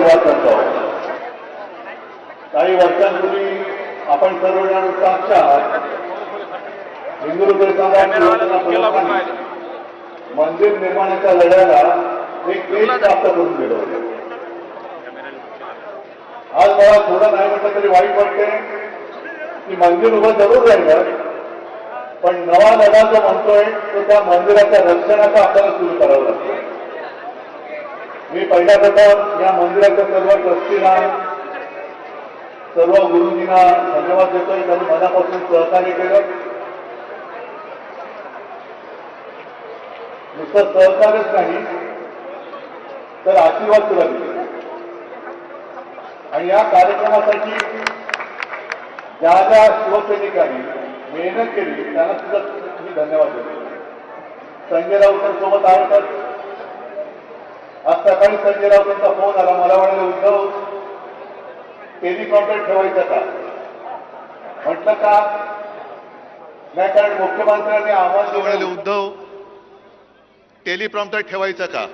धन्यवाद करतो. काही वर्षांपूर्वी आपण सर्वजण साक्षात हिंदू मंदिर निर्माणाच्या लढ्याला एक देश प्राप्त करून गेलो. आज मला थोडं नाही म्हटलं तरी वाईट वाटते की मंदिर उभं जरूर राहिलं, पण नवा लढा जो म्हणतोय तो त्या मंदिराच्या रक्षणाचा आपल्याला सुरू करावं लागतं. मी पहिल्या प्रथम या मंदिराच्या सर्व ट्रस्टींना, सर्व गुरुजींना धन्यवाद देतोय. त्यांनी मनापासून सहकार्य केलं. नुसतं सहकार्यच नाही तर आशीर्वाद सुद्धा दिले. आणि या कार्यक्रमासाठी ज्या ज्या शिवसैनिकांनी मेहनत केली त्यांना सुद्धा मी धन्यवाद देतो. संजय राऊत सोबत आहेतच. आज सकाळी संजय राऊतांचा फोन आला. मला म्हणाले, उद्धव टेलिकॉन्टॅक्ट ठेवायचं का? म्हटलं का नाही, कारण मुख्यमंत्र्यांनी आवाज म्हणाले, उद्धव टेलिप्रॉम्प्टर ठेवायचं का?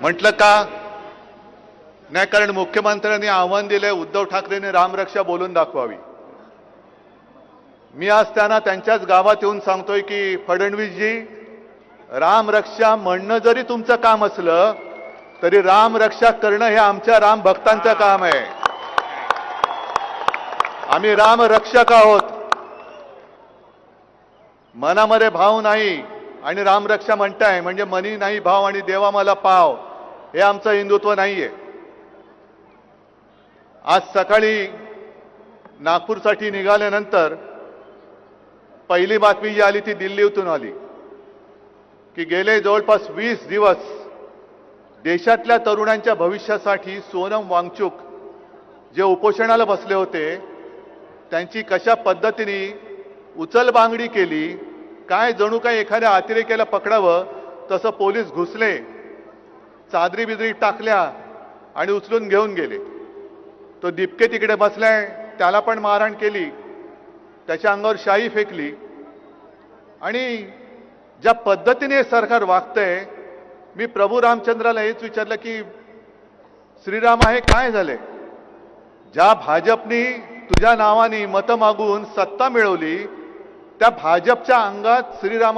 म्हटलं का नाही, कारण मुख्यमंत्र्यांनी आव्हान दिले उद्धव ठाकरेंनी रामरक्षा बोलून दाखवावी. मी आज त्यांना त्यांच्याच गावात येऊन सांगतोय की फडणवीसजी, रामरक्षा म्हणणं जरी तुमचं काम असलं तरी रामरक्षा करणं हे आमच्या राम भक्तांचं काम आहे. आम्ही रामरक्षक आहोत. मनामध्ये भाव नाही आणि रामरक्षा म्हणताय म्हणजे मनी नाही भाव आणि देवा मला पाव, हे आमचं हिंदुत्व नाहीये. आज सकाळी नागपूरसाठी निघाल्यानंतर पहिली बातमी जी आली ती दिल्लीतून आली की गेले जवळपास 20 दिवस देशातल्या तरुणांच्या भविष्यासाठी सोनम वांगचुक जे उपोषणाला बसले होते त्यांची कशा पद्धतीने उचलबांगडी केली, काय जणू काय एखाद्या अतिरेक्याला पकडावं तसं पोलीस घुसले, चादरी बिदरी टाकल्या आणि उचलून घेऊन गेले. तो दिपके तिकडे बसलाय, त्याला पण मारहाण केली, त्याच्या अंगावर शाई फेकली. आणि ज्या पद्धतीने सरकार वागतंय, मी प्रभू रामचंद्राला हेच विचारलं की श्रीराम आहे काय झाले? ज्या भाजपनी तुझ्या नावाने मतं मागून सत्ता मिळवली त्या भाजपच्या अंगात श्रीरामा